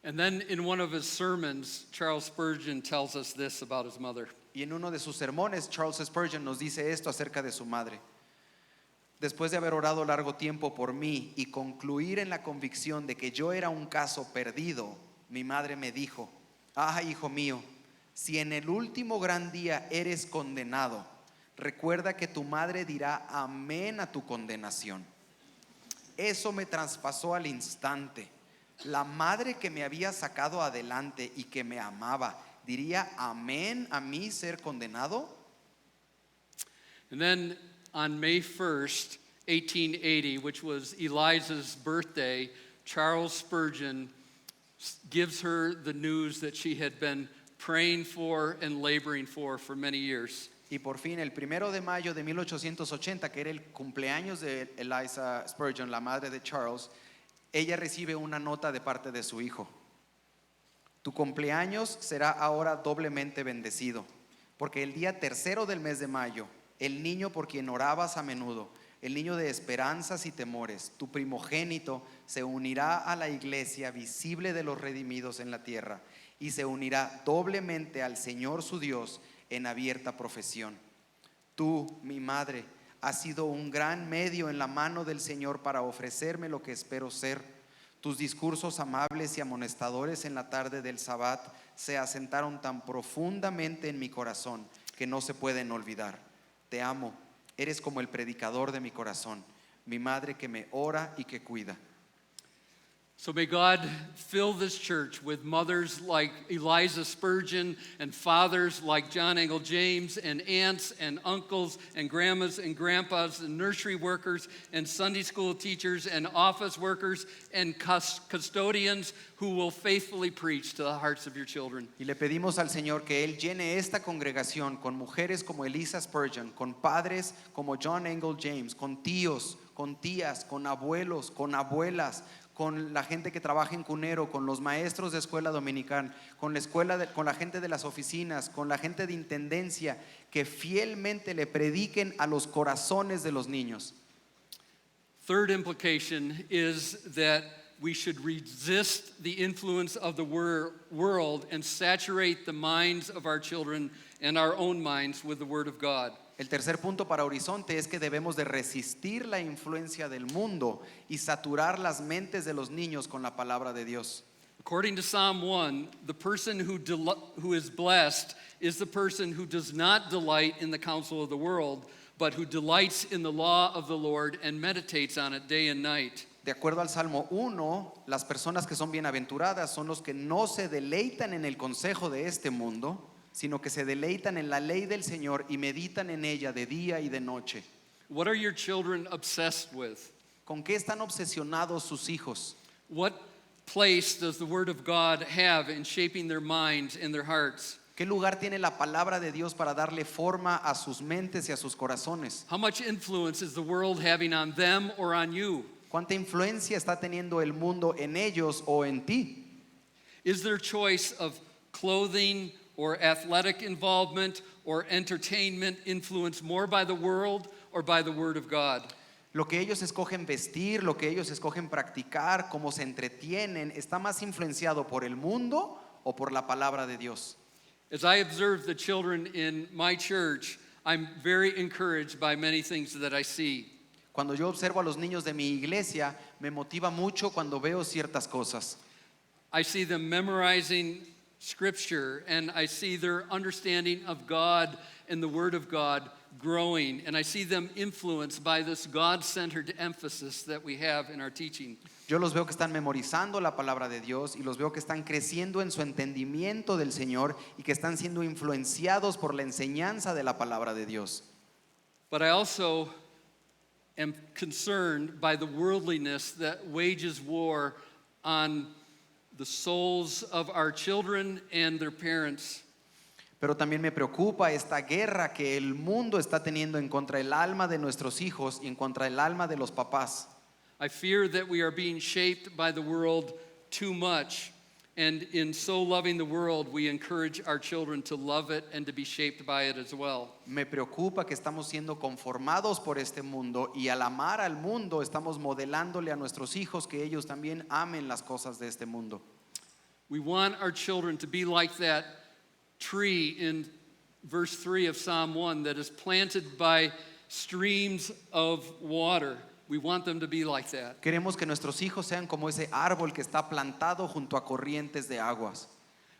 And then in one of his sermons, Charles Spurgeon tells us this about his mother. Y en uno de sus sermones, Charles Spurgeon nos dice esto acerca de su madre. Después de haber orado largo tiempo por mí y concluir en la convicción de que yo era un caso perdido, mi madre me dijo: ah, hijo mío, si en el último gran día eres condenado, recuerda que tu madre dirá amén a tu condenación. Eso me traspasó al instante. La madre que me había sacado adelante y que me amaba, ¿diría amén a mí ser condenado? And then on May 1st, 1880, which was Eliza's birthday, Charles Spurgeon gives her the news that she had been praying for and laboring for many years. Y por fin, el 1 de mayo de 1880, que era el cumpleaños de Eliza Spurgeon, la madre de Charles, ella recibe una nota de parte de su hijo: tu cumpleaños será ahora doblemente bendecido, porque el día 3 del mes de mayo, el niño por quien orabas a menudo, el niño de esperanzas y temores, tu primogénito, se unirá a la iglesia visible de los redimidos en la tierra, y se unirá doblemente al Señor su Dios en abierta profesión. Tú, mi madre, has sido un gran medio en la mano del Señor para ofrecerme lo que espero ser. Tus discursos amables y amonestadores en la tarde del Sabbat se asentaron tan profundamente en mi corazón que no se pueden olvidar. Te amo, eres como el predicador de mi corazón, mi madre que me ora y que cuida. So may God fill this church with mothers like Eliza Spurgeon and fathers like John Angell James and aunts and uncles and grandmas and grandpas and nursery workers and Sunday school teachers and office workers and custodians who will faithfully preach to the hearts of your children. Y le pedimos al Señor que Él llene esta congregación con mujeres como Eliza Spurgeon, con padres como John Angell James, con tíos, con tías, con abuelos, con abuelas, con la gente que trabaja en Cunero, con los maestros de escuela dominical, con con la gente de las oficinas, con la gente de intendencia, que fielmente le prediquen a los corazones de los niños. Third implication is that we should resist the influence of the world and saturate the minds of our children and our own minds with the Word of God. El tercer punto para Horizonte es que debemos de resistir la influencia del mundo y saturar las mentes de los niños con la palabra de Dios. According to Psalm 1, the person who is blessed is the person who does not delight in the counsel of the world, but who delights in the law of the Lord and meditates on it day and night. De acuerdo al Salmo 1, las personas que son bienaventuradas son los que no se deleitan en el consejo de este mundo, sino que se deleitan en la ley del Señor y meditan en ella de día y de noche. What are your children obsessed with? ¿Con qué están obsesionados sus hijos? What place does the Word of God have in shaping their minds and their hearts? ¿Qué lugar tiene la palabra de Dios para darle forma a sus mentes y a sus corazones? How much influence is the world having on them or on you? ¿Cuánta influencia está teniendo el mundo en ellos o en ti? Is their choice of clothing or athletic involvement or entertainment influenced more by the world or by the Word of God? Lo que ellos escogen vestir, lo que ellos escogen practicar, cómo se entretienen, ¿está más influenciado por el mundo o por la palabra de Dios? As I observe the children in my church, I'm very encouraged by many things that I see. Cuando yo observo a los niños de mi iglesia, me motiva mucho cuando veo ciertas cosas. I see them memorizing Scripture, and I see their understanding of God and the Word of God growing, and I see them influenced by this God-centered emphasis that we have in our teaching. Yo los veo que están memorizando la palabra de Dios y los veo que están creciendo en su entendimiento del Señor y que están siendo influenciados por la enseñanza de la palabra de Dios. But I also am concerned by the worldliness that wages war on the souls of our children and their parents. Pero también me preocupa esta guerra que el mundo está teniendo en contra del alma de nuestros hijos y en contra del alma de los papás. I fear that we are being shaped by the world too much, and in so loving the world, we encourage our children to love it and to be shaped by it as well. Me preocupa que estamos siendo conformados por este mundo y al amar al mundo estamos modelándole a nuestros hijos que ellos también amen las cosas de este mundo. We want our children to be like that tree in verse 3 of Psalm 1 that is planted by streams of water. We want them to be like that. Queremos que nuestros hijos sean como ese árbol que está plantado junto a corrientes de aguas.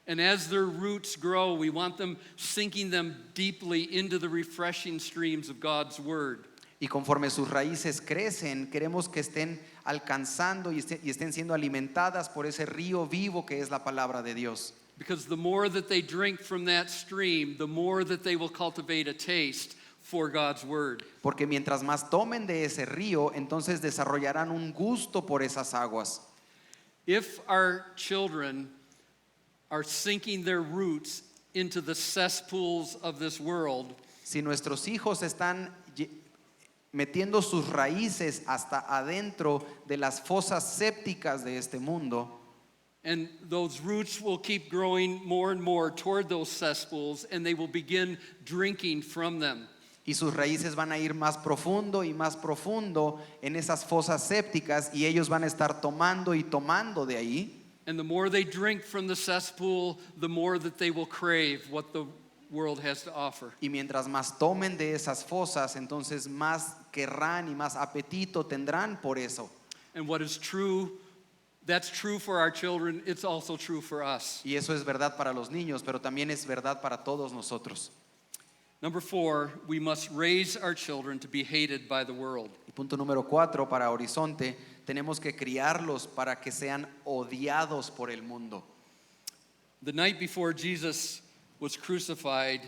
And as their roots grow, we want them sinking them deeply into the refreshing streams of God's Word. Y conforme sus raíces crecen, queremos que estén alcanzando y estén siendo alimentadas por ese río vivo que es la palabra de Dios. Because the more that they drink from that stream, the more that they will cultivate a taste for God's Word. Porque mientras más tomen de ese río, entonces desarrollarán un gusto por esas aguas. If our children are sinking their roots into the cesspools of this world, Si nuestros hijos están metiendo sus raíces hasta adentro de las fosas sépticas de este mundo, and those roots will keep growing more and more toward those cesspools, and they will begin drinking from them. y sus raíces van a ir más profundo y más profundo en esas fosas sépticas y ellos van a estar tomando y tomando de ahí. And the more they drink from the cesspool, the more that they will crave what the world has to offer. Y mientras más tomen de esas fosas, entonces más querrán y más apetito tendrán por eso. And what is true, that's true for our children, it's also true for us. Y eso es verdad para los niños, pero también es verdad para todos nosotros. Number 4, we must raise our children to be hated by the world. Y punto número 4, para Horizonte, tenemos que criarlos para que sean odiados por el mundo. The night before Jesus was crucified,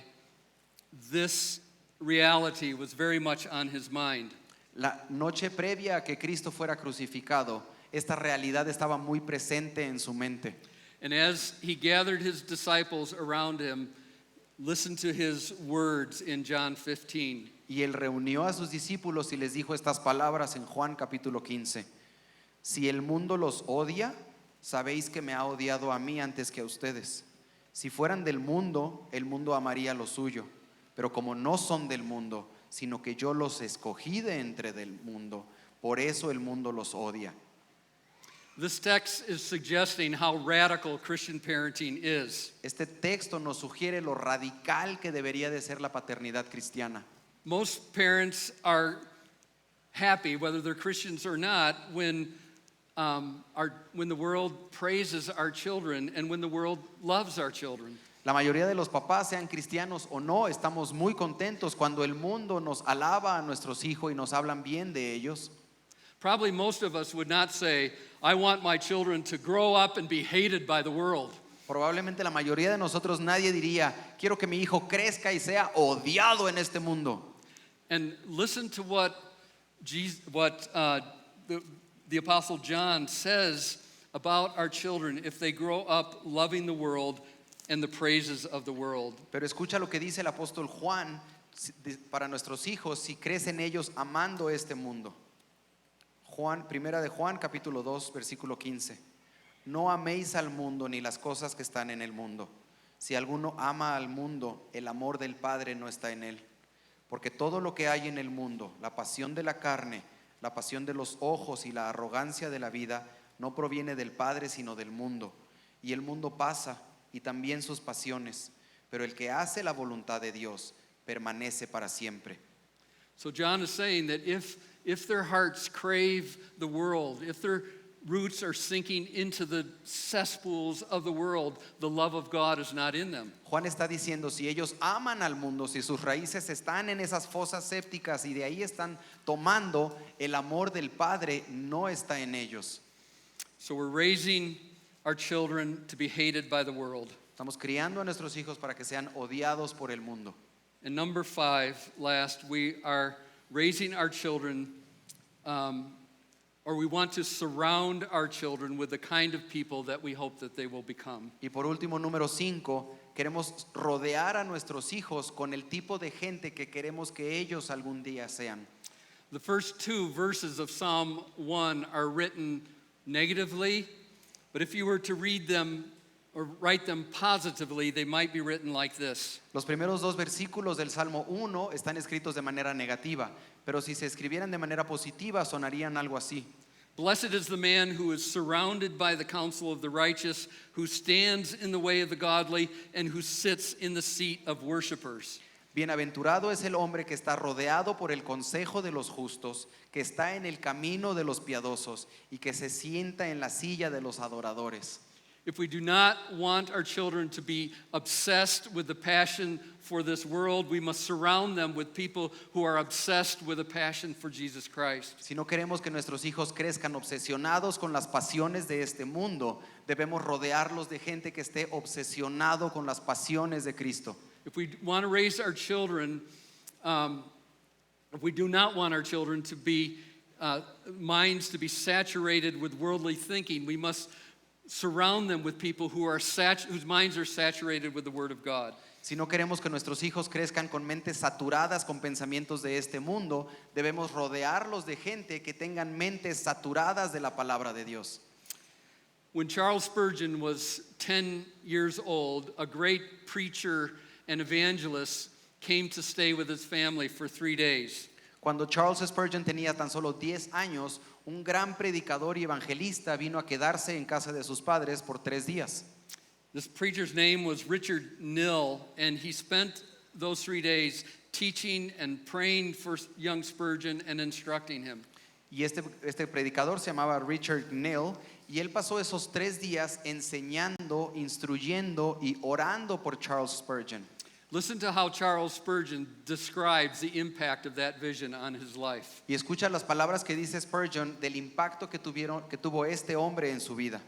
this reality was very much on his mind. La noche previa a que Cristo fuera crucificado, esta realidad estaba muy presente en su mente. And as he gathered his disciples around him, listen to his words in John 15. Y él reunió a sus discípulos y les dijo estas palabras en Juan capítulo 15. Si el mundo los odia, sabéis que me ha odiado a mí antes que a ustedes. Si fueran del mundo, el mundo amaría lo suyo. Pero como no son del mundo, sino que yo los escogí de entre del mundo, por eso el mundo los odia. This text is suggesting how radical Christian parenting is. Este texto nos sugiere lo radical que debería de ser la paternidad cristiana. Most parents are happy, whether they're Christians or not, when the world praises our children and when the world loves our children. La mayoría de los papás, sean cristianos o no, estamos muy contentos cuando el mundo nos alaba a nuestros hijos y nos hablan bien de ellos. Probably most of us would not say, I want my children to grow up and be hated by the world. Probablemente la mayoría de nosotros nadie diría, quiero que mi hijo crezca y sea odiado en este mundo. And listen to what the Apostle John says about our children if they grow up loving the world and the praises of the world. Pero escucha lo que dice el apóstol Juan para nuestros hijos si crecen ellos amando este mundo. Primera de Juan capítulo 2 versículo 15. No améis al mundo ni las cosas que están en el mundo. Si alguno ama al mundo, el amor del Padre no está en él. Porque todo lo que hay en el mundo, la pasión de la carne, la pasión de los ojos y la arrogancia de la vida, no proviene del Padre sino del mundo. Y el mundo pasa y también sus pasiones, pero el que hace la voluntad de Dios permanece para siempre. So John is saying that if their hearts crave the world, if their roots are sinking into the cesspools of the world, the love of God is not in them. Juan está diciendo, si ellos aman al mundo, si sus raíces están en esas fosas sépticas y de ahí están tomando, el amor del Padre no está en ellos. So we're raising our children to be hated by the world. Estamos criando a nuestros hijos para que sean odiados por el mundo. And number 5, last, we are raising our children, or we want to surround our children with the kind of people that we hope that they will become. Y por último, número 5, queremos rodear a nuestros hijos con el tipo de gente que queremos que ellos algún día sean. The first 2 verses of Psalm 1 are written negatively, but if you were to read them or write them positively, they might be written like this. Los primeros 2 versículos del Salmo 1 están escritos de manera negativa, pero si se escribieran de manera positiva sonarían algo así. Blessed is the man who is surrounded by the counsel of the righteous, who stands in the way of the godly, and who sits in the seat of worshipers. Bienaventurado es el hombre que está rodeado por el consejo de los justos, que está en el camino de los piadosos y que se sienta en la silla de los adoradores. If we do not want our children to be obsessed with the passion for this world, we must surround them with people who are obsessed with a passion for Jesus Christ. Si no queremos que nuestros hijos crezcan obsesionados con las pasiones de este mundo, debemos rodearlos de gente que esté obsesionado con las pasiones de Cristo. If we want to raise our children, if we do not want our children to be minds to be saturated with worldly thinking, we must surround them with people whose minds are saturated with the Word of God. Si no queremos que nuestros hijos crezcan con mentes saturadas con pensamientos de este mundo, debemos rodearlos de gente que tengan mentes saturadas de la palabra de Dios. When Charles Spurgeon was 10 years old, a great preacher and evangelist came to stay with his family for 3 days. Cuando Charles Spurgeon tenía tan solo 10 años, un gran predicador y evangelista vino a quedarse en casa de sus padres por 3 días. This preacher's name was Richard Knill, and he spent those 3 days teaching and praying for young Spurgeon and instructing him. Y este predicador se llamaba Richard Knill, y él pasó esos 3 días enseñando, instruyendo y orando por Charles Spurgeon. Listen to how Charles Spurgeon describes the impact of that vision on his life. Y escucha las palabras que dice Spurgeon del impacto que tuvo este hombre en su vida.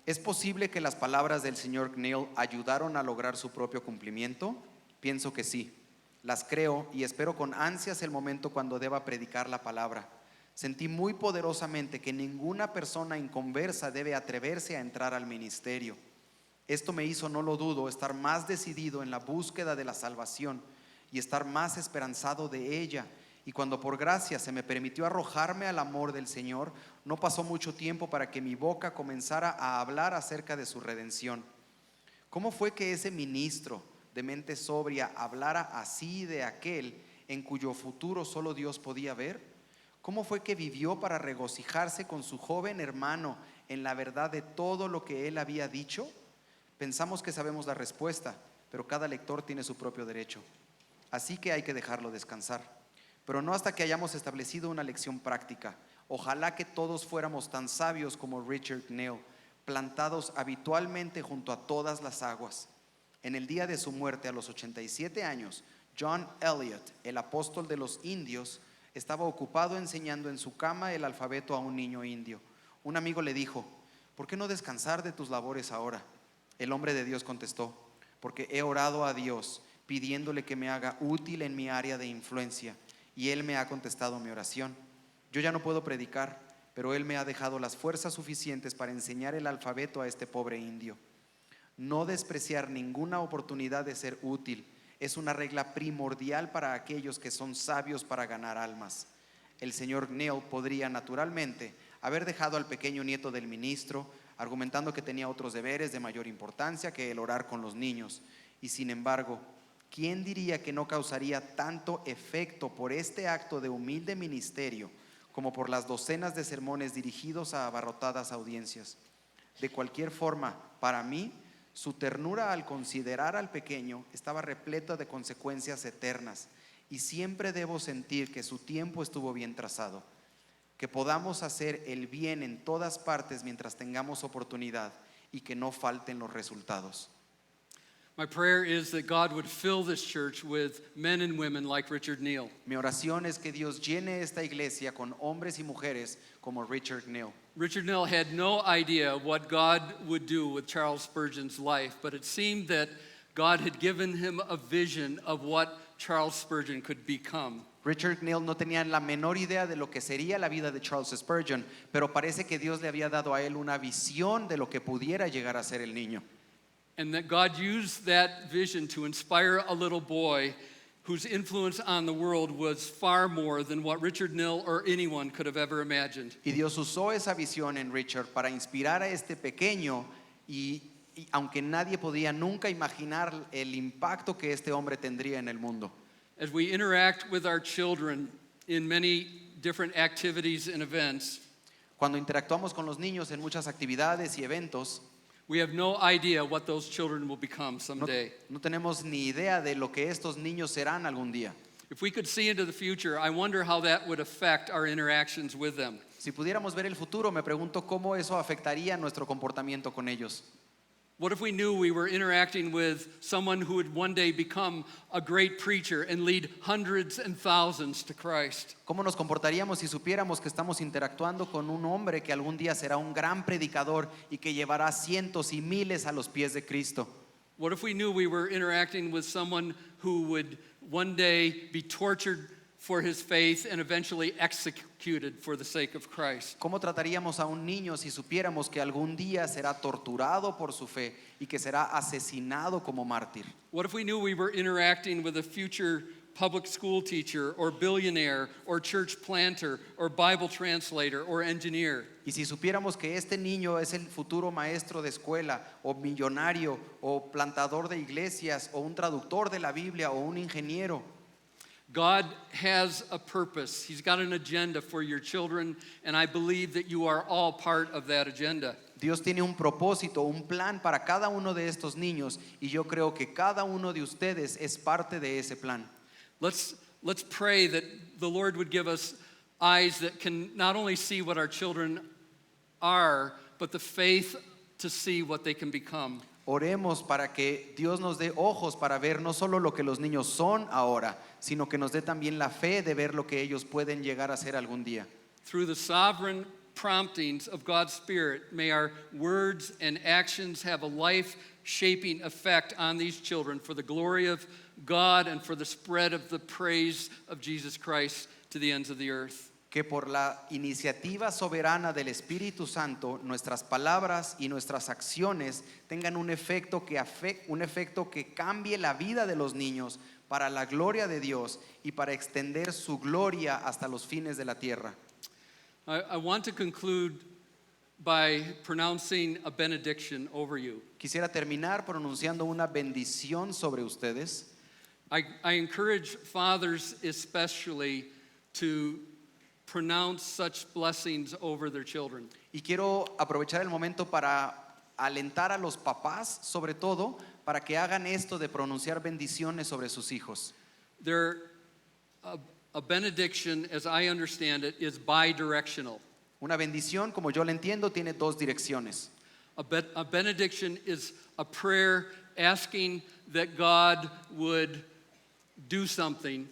¿Es posible que las palabras del señor Knill ayudaron a lograr su propio cumplimiento? Pienso que sí. Las creo y espero con ansias el momento cuando deba predicar la palabra. Sentí muy poderosamente que ninguna persona inconversa debe atreverse a entrar al ministerio. Esto me hizo, no lo dudo, estar más decidido en la búsqueda de la salvación y estar más esperanzado de ella. Y cuando por gracia se me permitió arrojarme al amor del Señor, no pasó mucho tiempo para que mi boca comenzara a hablar acerca de su redención. ¿Cómo fue que ese ministro de mente sobria hablara así de aquel en cuyo futuro solo Dios podía ver? ¿Cómo fue que vivió para regocijarse con su joven hermano en la verdad de todo lo que él había dicho? Pensamos que sabemos la respuesta, pero cada lector tiene su propio derecho. Así que hay que dejarlo descansar. Pero no hasta que hayamos establecido una lección práctica. Ojalá que todos fuéramos tan sabios como Richard Knill, plantados habitualmente junto a todas las aguas. En el día de su muerte a los 87 años, John Eliot, el apóstol de los indios, estaba ocupado enseñando en su cama el alfabeto a un niño indio. Un amigo le dijo: ¿por qué no descansar de tus labores ahora? El hombre de Dios contestó: porque he orado a Dios pidiéndole que me haga útil en mi área de influencia, y Él me ha contestado mi oración. Yo ya no puedo predicar, pero Él me ha dejado las fuerzas suficientes para enseñar el alfabeto a este pobre indio. No despreciar ninguna oportunidad de ser útil es una regla primordial para aquellos que son sabios para ganar almas. El señor Knill podría naturalmente haber dejado al pequeño nieto del ministro, argumentando que tenía otros deberes de mayor importancia que el orar con los niños. Y sin embargo, ¿quién diría que no causaría tanto efecto por este acto de humilde ministerio como por las docenas de sermones dirigidos a abarrotadas audiencias? De cualquier forma, para mí, su ternura al considerar al pequeño estaba repleta de consecuencias eternas, y siempre debo sentir que su tiempo estuvo bien trazado. Que podamos hacer el bien en todas partes mientras tengamos oportunidad y que no falten los resultados. My prayer is that God would fill this church with men and women like Richard Knill. Mi oración es que Dios llene esta iglesia con hombres y mujeres como Richard Knill. Richard Knill had no idea what God would do with Charles Spurgeon's life, but it seemed that God had given him a vision of what Charles Spurgeon could become. Richard Knill no tenía la menor idea de lo que sería la vida de Charles Spurgeon, pero parece que Dios le había dado a él una visión de lo que pudiera llegar a ser el niño. And that God used that vision to inspire a little boy whose influence on the world was far more than what Richard Knill or anyone could have ever imagined. Y Dios usó esa visión en Richard para inspirar a este pequeño y aunque nadie podía nunca imaginar el impacto que este hombre tendría en el mundo. As we interact with our children in many different activities and events, Cuando interactuamos con los niños en muchas actividades y eventos, we have no idea what those children will become no, someday. no tenemos ni idea de lo que estos niños serán algún día. If we could see into the future, I wonder how that would affect our interactions with them. Si pudiéramos ver el futuro, me pregunto cómo eso afectaría nuestro comportamiento con ellos. What if we knew we were interacting with someone who would one day become a great preacher and lead hundreds and thousands to Christ? ¿Cómo nos comportaríamos si supiéramos que estamos interactuando con un hombre que algún día será un gran predicador y que llevará cientos y miles a los pies de Cristo? What if we knew we were interacting with someone who would one day be tortured for his faith and eventually executed for the sake of Christ? ¿Cómo trataríamos a un niño si supiéramos que algún día será torturado por su fe y que será asesinado como mártir? What if we knew we were interacting with a future public school teacher or billionaire or church planter or Bible translator or engineer? Y si supiéramos que este niño es el futuro maestro de escuela o millonario o plantador de iglesias o un traductor de la Biblia o un ingeniero. God has a purpose. He's got an agenda for your children, and I believe that you are all part of that agenda. Dios tiene un propósito, un plan para cada uno de estos niños y yo creo que cada uno de ustedes es parte de ese plan. Let's pray that the Lord would give us eyes that can not only see what our children are, but the faith to see what they can become. Oremos para que Dios nos dé ojos para ver no solo lo que los niños son ahora, sino que nos dé también la fe de ver lo que ellos pueden llegar a ser algún día. Through the sovereign promptings of God's Spirit, may our words and actions have a life-shaping effect on these children for the glory of God and for the spread of the praise of Jesus Christ to the ends of the earth. Que por la iniciativa soberana del Espíritu Santo, nuestras palabras y nuestras acciones tengan un efecto que cambie la vida de los niños para la gloria de Dios y para extender su gloria hasta los fines de la tierra. I want to conclude by pronouncing a benediction over you. Quisiera terminar pronunciando una bendición sobre ustedes. I encourage fathers especially to pronounce such blessings over their children. Y quiero aprovechar el momento para alentar a los papás, sobre todo, para que hagan esto de pronunciar bendiciones sobre sus hijos. A benediction, as I understand it, is bidirectional. Una bendición, como yo la entiendo, tiene dos direcciones. A benediction is a prayer asking that God would do something.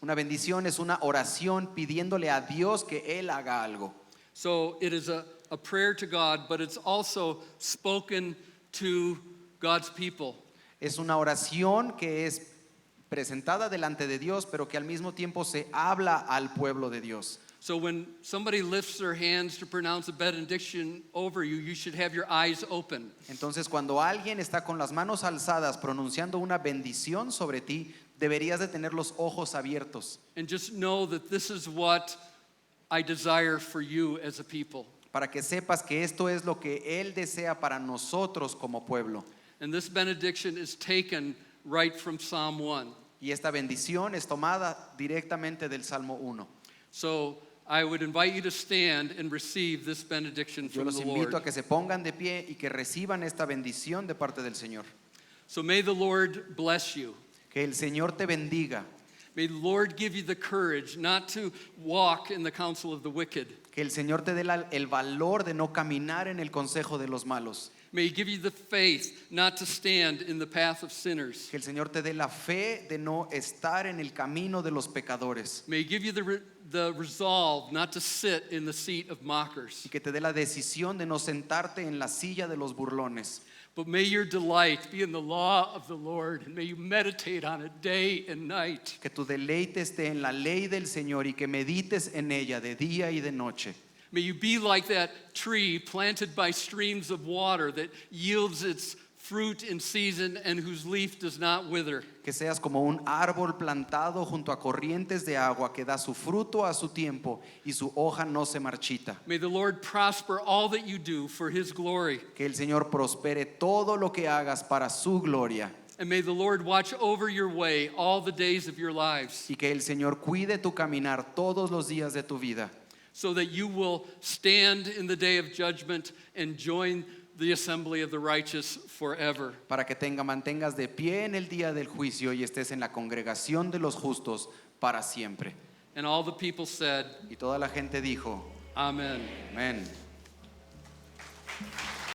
Una bendición es una oración pidiéndole a Dios que Él haga algo. So it is a prayer to God, but it's also spoken to God's people. Es una oración que es presentada delante de Dios, pero que al mismo tiempo se habla al pueblo de Dios. So when somebody lifts their hands to pronounce a benediction over you, you should have your eyes open. Entonces, cuando alguien está con las manos alzadas pronunciando una bendición sobre ti, deberías de tener los ojos abiertos. And just know that this is what I desire for you as a people. Para que sepas que esto es lo que Él desea para nosotros como pueblo. And this benediction is taken right from Psalm 1. Y esta bendición es tomada directamente del Salmo 1. So I would invite you to stand and receive this benediction Yo from los the invito Lord. a que se pongan de pie y que reciban esta bendición de parte del Señor. So may the Lord bless you. Que el Señor te bendiga. May the Lord give you the courage not to walk in the counsel of the wicked. Que el Señor te dé el valor de no caminar en el consejo de los malos. May He give you the faith not to stand in the path of sinners. Que el Señor te dé la fe de no estar en el camino de los pecadores. May He give you the resolve not to sit in the seat of mockers. Y que te dé la decisión de no sentarte en la silla de los burlones. But may your delight be in the law of the Lord, and may you meditate on it day and night. Que tu deleite esté en la ley del Señor y que medites en ella de día y de noche. May you be like that tree planted by streams of water that yields its fruit in season and whose leaf does not wither. Que seas como un árbol plantado junto a corrientes de agua que da su fruto a su tiempo y su hoja no se marchita. May the Lord prosper all that you do for His glory. Que el Señor prospere todo lo que hagas para su gloria. And may the Lord watch over your way all the days of your lives, Y que el Señor cuide tu caminar todos los días de tu vida. so that you will stand in the day of judgment and join the assembly of the righteous forever. Para que mantengas de pie en el día del juicio y estés en la congregación de los justos para siempre. And all the people said, Y toda la gente dijo, Amen. amén.